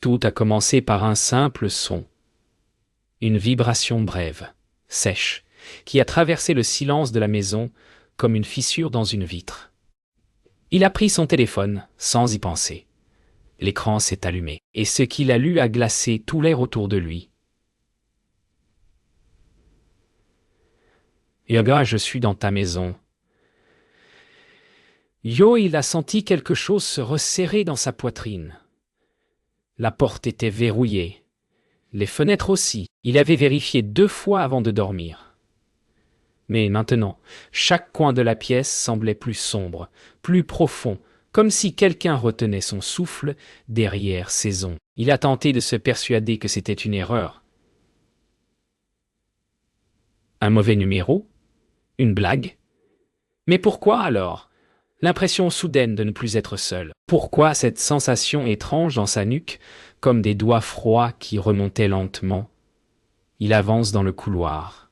Tout a commencé par un simple son. Une vibration brève, sèche, qui a traversé le silence de la maison comme une fissure dans une vitre. Il a pris son téléphone sans y penser. L'écran s'est allumé, et ce qu'il a lu a glacé tout l'air autour de lui. Yoga, je suis dans ta maison. Il a senti quelque chose se resserrer dans sa poitrine. La porte était verrouillée. Les fenêtres aussi. Il avait vérifié 2 fois avant de dormir. Mais maintenant, chaque coin de la pièce semblait plus sombre, plus profond, comme si quelqu'un retenait son souffle derrière ses ongles. Il a tenté de se persuader que c'était une erreur. Un mauvais numéro? Une blague? Mais pourquoi alors? L'impression soudaine de ne plus être seul. Pourquoi cette sensation étrange dans sa nuque, comme des doigts froids qui remontaient lentement? Il avance dans le couloir.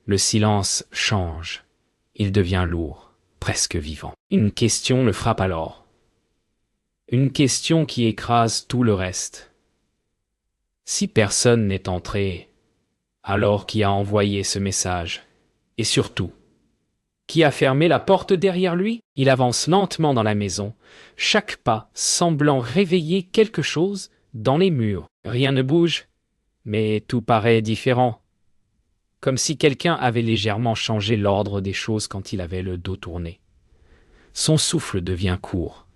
Le silence change. Il devient lourd, presque vivant. Une question le frappe alors. Une question qui écrase tout le reste. Si personne n'est entré, alors qui a envoyé ce message? Et surtout, qui a fermé la porte derrière lui? Il avance lentement dans la maison, chaque pas semblant réveiller quelque chose dans les murs. Rien ne bouge, mais tout paraît différent. Comme si quelqu'un avait légèrement changé l'ordre des choses quand il avait le dos tourné. Son souffle devient court.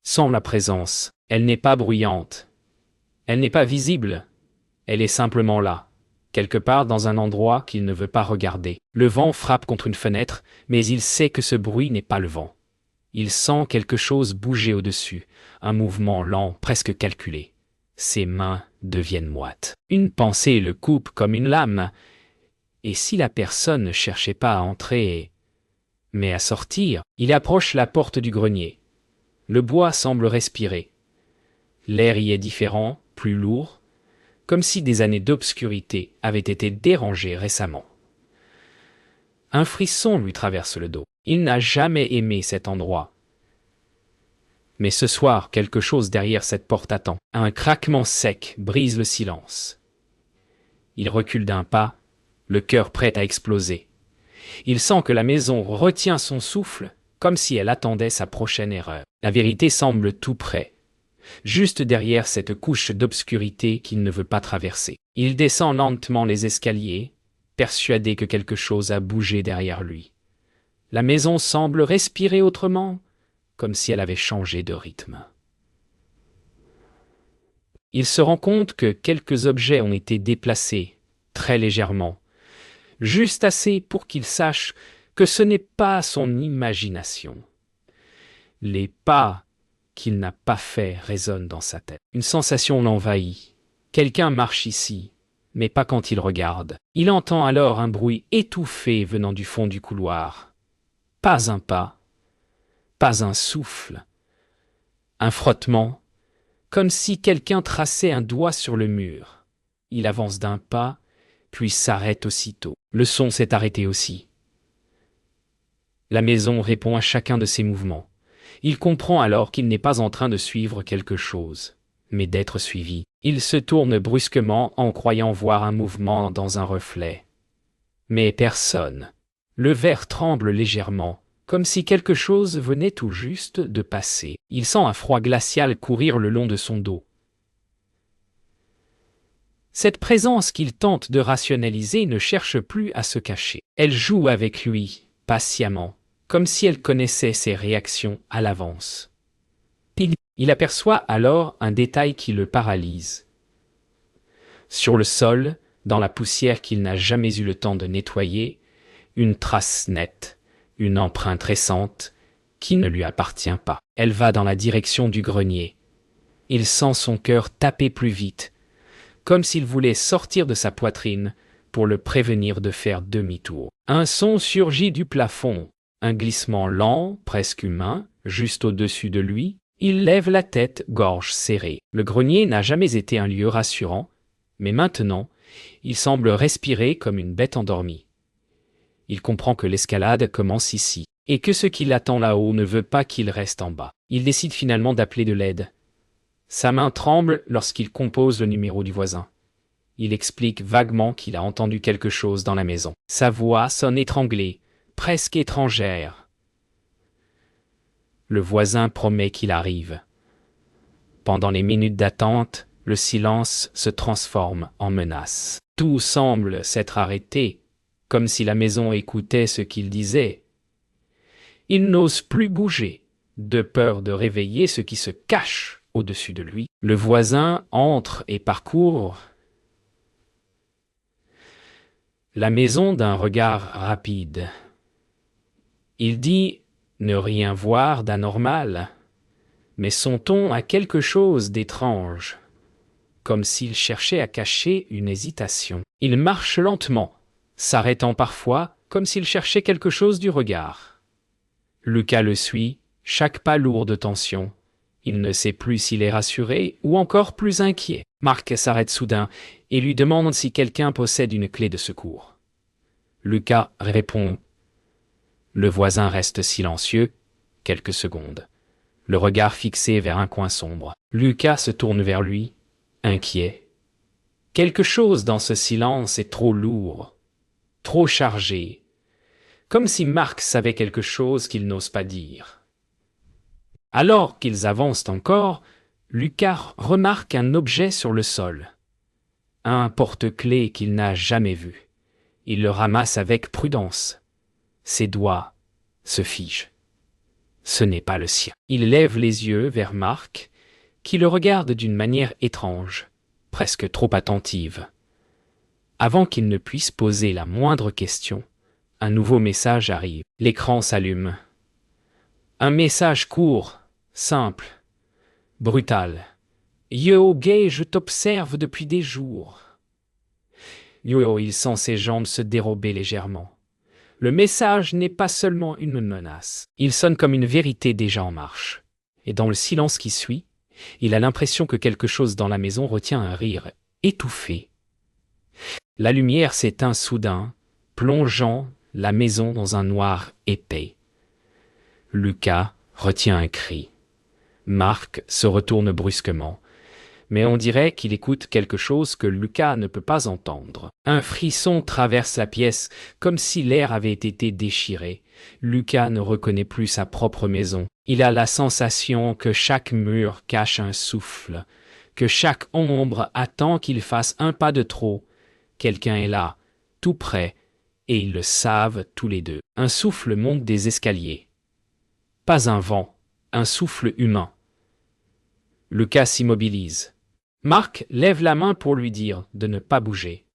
Sans la présence, elle n'est pas bruyante. Elle n'est pas visible. Elle est simplement là, quelque part dans un endroit qu'il ne veut pas regarder. Le vent frappe contre une fenêtre, mais il sait que ce bruit n'est pas le vent. Il sent quelque chose bouger au-dessus, un mouvement lent, presque calculé. Ses mains deviennent moites. Une pensée le coupe comme une lame. Et si la personne ne cherchait pas à entrer, mais à sortir, il approche la porte du grenier. Le bois semble respirer. L'air y est différent, plus lourd, comme si des années d'obscurité avaient été dérangées récemment. Un frisson lui traverse le dos. Il n'a jamais aimé cet endroit. Mais ce soir, quelque chose derrière cette porte attend. Un craquement sec brise le silence. Il recule d'un pas, le cœur prêt à exploser. Il sent que la maison retient son souffle, comme si elle attendait sa prochaine erreur. La vérité semble tout près, juste derrière cette couche d'obscurité qu'il ne veut pas traverser. Il descend lentement les escaliers, persuadé que quelque chose a bougé derrière lui. La maison semble respirer autrement, comme si elle avait changé de rythme. Il se rend compte que quelques objets ont été déplacés, très légèrement, juste assez pour qu'il sache que ce n'est pas son imagination. Les pas qu'il n'a pas faits résonnent dans sa tête. Une sensation l'envahit. Quelqu'un marche ici, mais pas quand il regarde. Il entend alors un bruit étouffé venant du fond du couloir. Pas un pas, pas un souffle, un frottement, comme si quelqu'un traçait un doigt sur le mur. Il avance d'un pas, puis s'arrête aussitôt. Le son s'est arrêté aussi. La maison répond à chacun de ses mouvements. Il comprend alors qu'il n'est pas en train de suivre quelque chose, mais d'être suivi. Il se tourne brusquement en croyant voir un mouvement dans un reflet. Mais personne. Le verre tremble légèrement, comme si quelque chose venait tout juste de passer. Il sent un froid glacial courir le long de son dos. Cette présence qu'il tente de rationaliser ne cherche plus à se cacher. Elle joue avec lui, patiemment, comme si elle connaissait ses réactions à l'avance. Il aperçoit alors un détail qui le paralyse. Sur le sol, dans la poussière qu'il n'a jamais eu le temps de nettoyer, une trace nette, une empreinte récente, qui ne lui appartient pas. Elle va dans la direction du grenier. Il sent son cœur taper plus vite, comme s'il voulait sortir de sa poitrine pour le prévenir de faire demi-tour. Un son surgit du plafond, un glissement lent, presque humain, juste au-dessus de lui. Il lève la tête, gorge serrée. Le grenier n'a jamais été un lieu rassurant, mais maintenant, Il semble respirer comme une bête endormie. Il comprend que l'escalade commence ici, et que ce qui l'attend là-haut ne veut pas qu'il reste en bas. Il décide finalement d'appeler de l'aide. Sa main tremble lorsqu'il compose le numéro du voisin. Il explique vaguement qu'il a entendu quelque chose dans la maison. Sa voix sonne étranglée, presque étrangère. Le voisin promet qu'il arrive. Pendant les minutes d'attente, le silence se transforme en menace. Tout semble s'être arrêté, comme si la maison écoutait ce qu'il disait. Il n'ose plus bouger, de peur de réveiller ce qui se cache au-dessus de lui. Le voisin entre et parcourt la maison d'un regard rapide. Il dit ne rien voir d'anormal, mais son ton a quelque chose d'étrange, comme s'il cherchait à cacher une hésitation. Il marche lentement, s'arrêtant parfois, comme s'il cherchait quelque chose du regard. Lucas le suit, chaque pas lourd de tension. Il ne sait plus s'il est rassuré ou encore plus inquiet. Marc s'arrête soudain et lui demande si quelqu'un possède une clé de secours. Lucas répond. Le voisin reste silencieux, quelques secondes, le regard fixé vers un coin sombre. Lucas se tourne vers lui, inquiet. Quelque chose dans ce silence est trop lourd, trop chargé, comme si Marc savait quelque chose qu'il n'ose pas dire. Alors qu'ils avancent encore, Lucas remarque un objet sur le sol. Un porte-clés qu'il n'a jamais vu. Il le ramasse avec prudence. Ses doigts se figent. Ce n'est pas le sien. Il lève les yeux vers Marc, qui le regarde d'une manière étrange, presque trop attentive. Avant qu'il ne puisse poser la moindre question, un nouveau message arrive. L'écran s'allume. Un message court, simple, brutal. « Yo, gay, je t'observe depuis des jours. » Yo, il sent ses jambes se dérober légèrement. Le message n'est pas seulement une menace. Il sonne comme une vérité déjà en marche. Et dans le silence qui suit, il a l'impression que quelque chose dans la maison retient un rire étouffé. La lumière s'éteint soudain, plongeant la maison dans un noir épais. Lucas retient un cri. Marc se retourne brusquement, mais on dirait qu'il écoute quelque chose que Lucas ne peut pas entendre. Un frisson traverse la pièce, comme si l'air avait été déchiré. Lucas ne reconnaît plus sa propre maison. Il a la sensation que chaque mur cache un souffle, que chaque ombre attend qu'il fasse un pas de trop. Quelqu'un est là, tout près, et ils le savent tous les deux. Un souffle monte des escaliers. Pas un vent, un souffle humain. Lucas s'immobilise. Marc lève la main pour lui dire de ne pas bouger.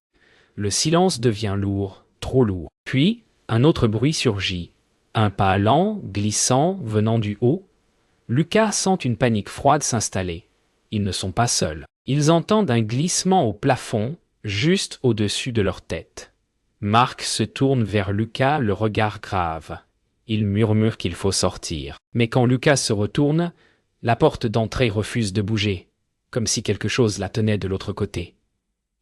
Le silence devient lourd, trop lourd. Puis, un autre bruit surgit. Un pas lent, glissant, venant du haut. Lucas sent une panique froide s'installer. Ils ne sont pas seuls. Ils entendent un glissement au plafond, juste au-dessus de leur tête. Marc se tourne vers Lucas, le regard grave. Il murmure qu'il faut sortir. Mais quand Lucas se retourne, la porte d'entrée refuse de bouger, comme si quelque chose la tenait de l'autre côté.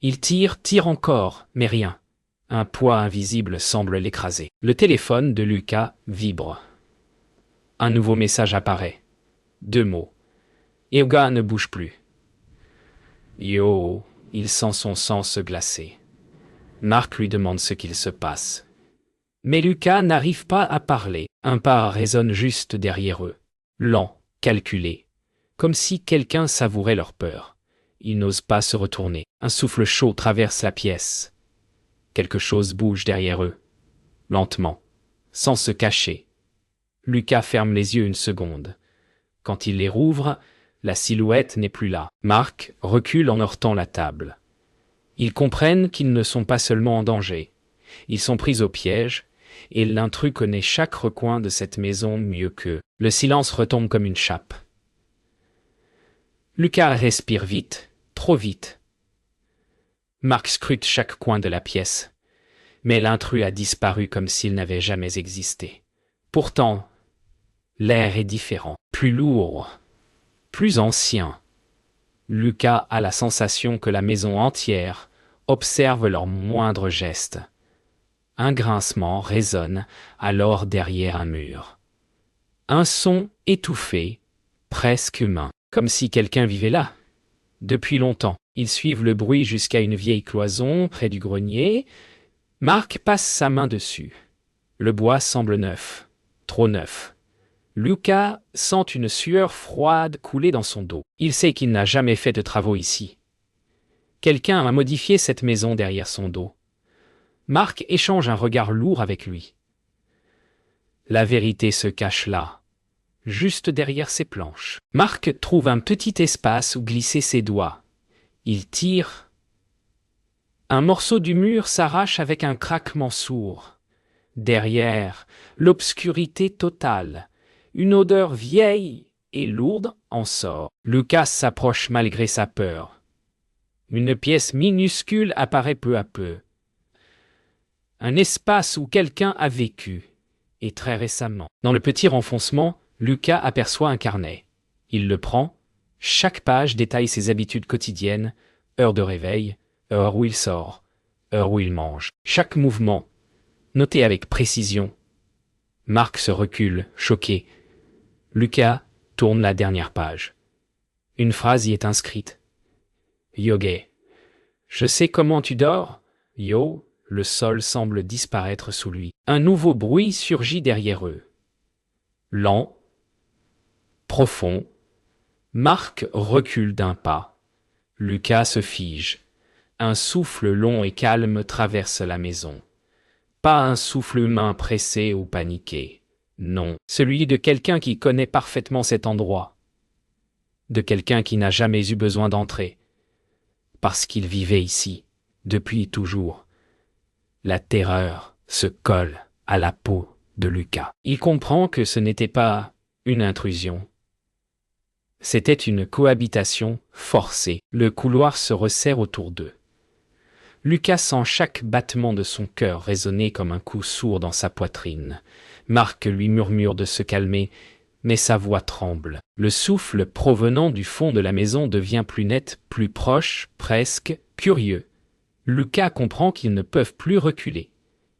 Il tire encore, mais rien. Un poids invisible semble l'écraser. Le téléphone de Lucas vibre. Un nouveau message apparaît. 2 mots. Eoga ne bouge plus. Yo, il sent son sang se glacer. Marc lui demande ce qu'il se passe. Mais Lucas n'arrive pas à parler. Un pas résonne juste derrière eux. Lent, calculé. Comme si quelqu'un savourait leur peur. Ils n'osent pas se retourner. Un souffle chaud traverse la pièce. Quelque chose bouge derrière eux. Lentement, sans se cacher. Lucas ferme les yeux une seconde. Quand il les rouvre, la silhouette n'est plus là. Marc recule en heurtant la table. Ils comprennent qu'ils ne sont pas seulement en danger. Ils sont pris au piège, et l'intrus connaît chaque recoin de cette maison mieux qu'eux. Le silence retombe comme une chape. Lucas respire vite, trop vite. Marc scrute chaque coin de la pièce, mais l'intrus a disparu comme s'il n'avait jamais existé. Pourtant, l'air est différent, plus lourd, plus ancien. Lucas a la sensation que la maison entière observe leur moindre geste. Un grincement résonne alors derrière un mur. Un son étouffé, presque humain, comme si quelqu'un vivait là. Depuis longtemps, ils suivent le bruit jusqu'à une vieille cloison près du grenier. Marc passe sa main dessus. Le bois semble neuf, trop neuf. Lucas sent une sueur froide couler dans son dos. Il sait qu'il n'a jamais fait de travaux ici. Quelqu'un a modifié cette maison derrière son dos. Marc échange un regard lourd avec lui. La vérité se cache là, juste derrière ces planches. Marc trouve un petit espace où glisser ses doigts. Il tire. Un morceau du mur s'arrache avec un craquement sourd. Derrière, l'obscurité totale. Une odeur vieille et lourde en sort. Lucas s'approche malgré sa peur. Une pièce minuscule apparaît peu à peu. Un espace où quelqu'un a vécu, et très récemment. Dans le petit renfoncement, Lucas aperçoit un carnet. Il le prend. Chaque page détaille ses habitudes quotidiennes, heure de réveil, heure où il sort, heure où il mange. Chaque mouvement, noté avec précision. Marc se recule, choqué. Lucas tourne la dernière page. Une phrase y est inscrite. Yoge. Je sais comment tu dors, Yo. Le sol semble disparaître sous lui. Un nouveau bruit surgit derrière eux. Lent, profond. Marc recule d'un pas. Lucas se fige. Un souffle long et calme traverse la maison. Pas un souffle humain pressé ou paniqué. Non, celui de quelqu'un qui connaît parfaitement cet endroit. De quelqu'un qui n'a jamais eu besoin d'entrer. Parce qu'il vivait ici, depuis toujours. La terreur se colle à la peau de Lucas. Il comprend que ce n'était pas une intrusion. C'était une cohabitation forcée. Le couloir se resserre autour d'eux. Lucas sent chaque battement de son cœur résonner comme un coup sourd dans sa poitrine. Marc lui murmure de se calmer, mais sa voix tremble. Le souffle provenant du fond de la maison devient plus net, plus proche, presque curieux. Lucas comprend qu'ils ne peuvent plus reculer.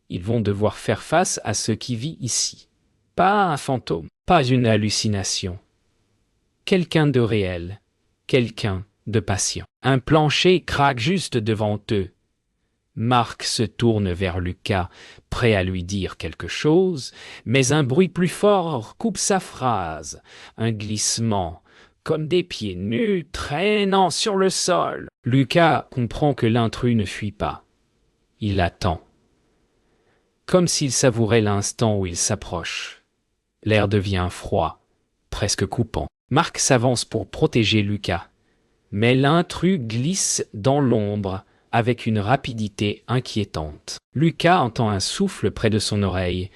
Ils vont devoir faire face à ce qui vit ici. Pas un fantôme, pas une hallucination. Quelqu'un de réel, quelqu'un de patient. Un plancher craque juste devant eux. Marc se tourne vers Lucas, prêt à lui dire quelque chose, mais un bruit plus fort coupe sa phrase. Un glissement, comme des pieds nus traînant sur le sol. Lucas comprend que l'intrus ne fuit pas. Il attend. Comme s'il savourait l'instant où il s'approche. L'air devient froid, presque coupant. Marc s'avance pour protéger Lucas. Mais l'intrus glisse dans l'ombre avec une rapidité inquiétante. Lucas entend un souffle près de son oreille,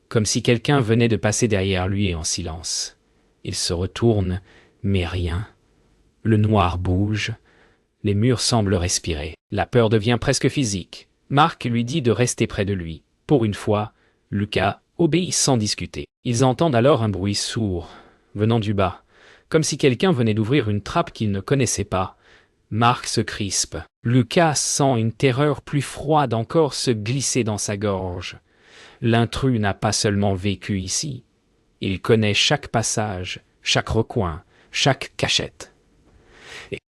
comme si quelqu'un venait de passer derrière lui en silence. Il se retourne, mais rien. Le noir bouge. Les murs semblent respirer. La peur devient presque physique. Marc lui dit de rester près de lui. Pour une fois, Lucas obéit sans discuter. Ils entendent alors un bruit sourd, venant du bas, comme si quelqu'un venait d'ouvrir une trappe qu'ils ne connaissaient pas. Marc se crispe. Lucas sent une terreur plus froide encore se glisser dans sa gorge. L'intrus n'a pas seulement vécu ici. Il connaît chaque passage, chaque recoin, chaque cachette.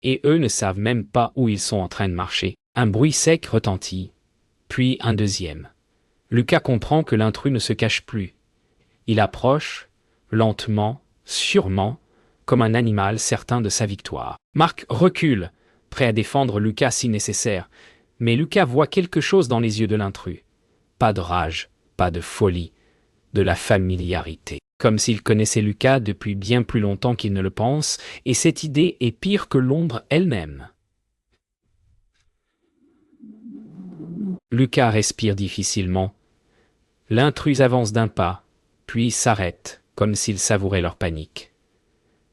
Et eux ne savent même pas où ils sont en train de marcher. Un bruit sec retentit, puis un deuxième. Lucas comprend que l'intrus ne se cache plus. Il approche, lentement, sûrement, comme un animal certain de sa victoire. Marc recule, prêt à défendre Lucas si nécessaire, mais Lucas voit quelque chose dans les yeux de l'intrus. Pas de rage, pas de folie, de la familiarité. Comme s'il connaissait Lucas depuis bien plus longtemps qu'il ne le pense, et cette idée est pire que l'ombre elle-même. Lucas respire difficilement. L'intrus avance d'un pas, puis s'arrête, comme s'il savourait leur panique.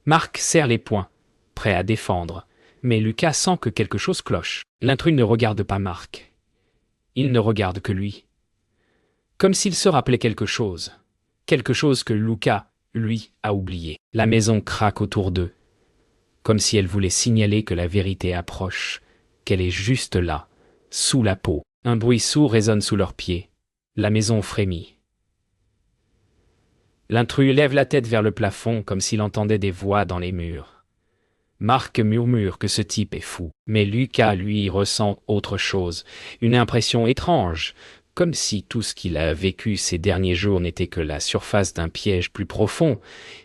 Marc serre les poings, prêt à défendre, mais Lucas sent que quelque chose cloche. L'intrus ne regarde pas Marc. Il ne regarde que lui. Comme s'il se rappelait quelque chose que Lucas, lui, a oublié. La maison craque autour d'eux, comme si elle voulait signaler que la vérité approche, qu'elle est juste là, sous la peau. Un bruit sourd résonne sous leurs pieds. La maison frémit. L'intrus lève la tête vers le plafond comme s'il entendait des voix dans les murs. Marc murmure que ce type est fou, mais Lucas, lui, ressent autre chose, une impression étrange, comme si tout ce qu'il a vécu ces derniers jours n'était que la surface d'un piège plus profond.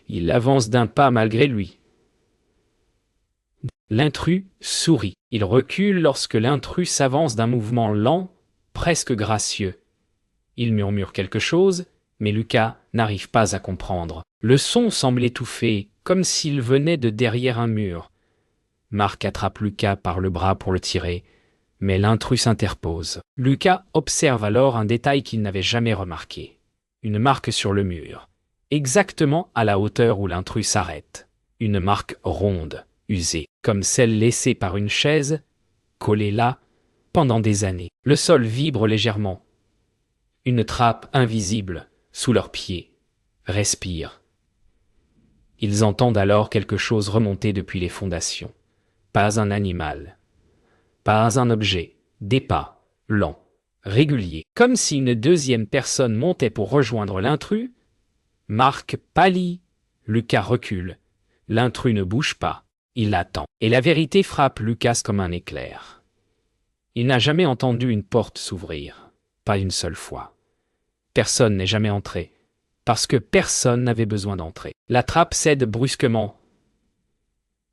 Il avance d'un pas malgré lui. L'intrus sourit. Il recule lorsque l'intrus s'avance d'un mouvement lent, presque gracieux. Il murmure quelque chose, mais Lucas n'arrive pas à comprendre. Le son semble étouffé, comme s'il venait de derrière un mur. Marc attrape Lucas par le bras pour le tirer, mais l'intrus s'interpose. Lucas observe alors un détail qu'il n'avait jamais remarqué. Une marque sur le mur, exactement à la hauteur où l'intrus s'arrête. Une marque ronde, usée, comme celle laissée par une chaise, collée là, pendant des années. Le sol vibre légèrement. Une trappe invisible, sous leurs pieds, respire. Ils entendent alors quelque chose remonter depuis les fondations. Pas un animal, pas un objet, des pas, lents, réguliers, comme si une deuxième personne montait pour rejoindre l'intrus. Marc pâlit, Lucas recule. L'intrus ne bouge pas, il attend. Et la vérité frappe Lucas comme un éclair. Il n'a jamais entendu une porte s'ouvrir, pas une seule fois. Personne n'est jamais entré, parce que personne n'avait besoin d'entrer. La trappe cède brusquement.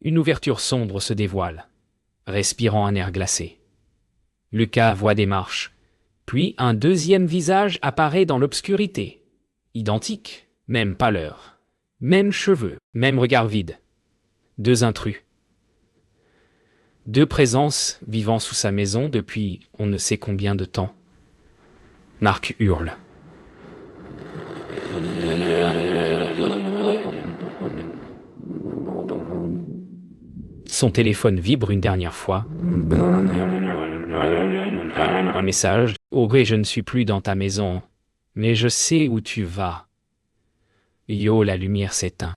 Une ouverture sombre se dévoile, respirant un air glacé. Lucas voit des marches, puis un deuxième visage apparaît dans l'obscurité. Identique, même pâleur, même cheveux, même regard vide. Deux intrus. Deux présences vivant sous sa maison depuis on ne sait combien de temps. Marc hurle. Son téléphone vibre une dernière fois. Un message. « Oh oui, je ne suis plus dans ta maison, mais je sais où tu vas. » Yo, la lumière s'éteint.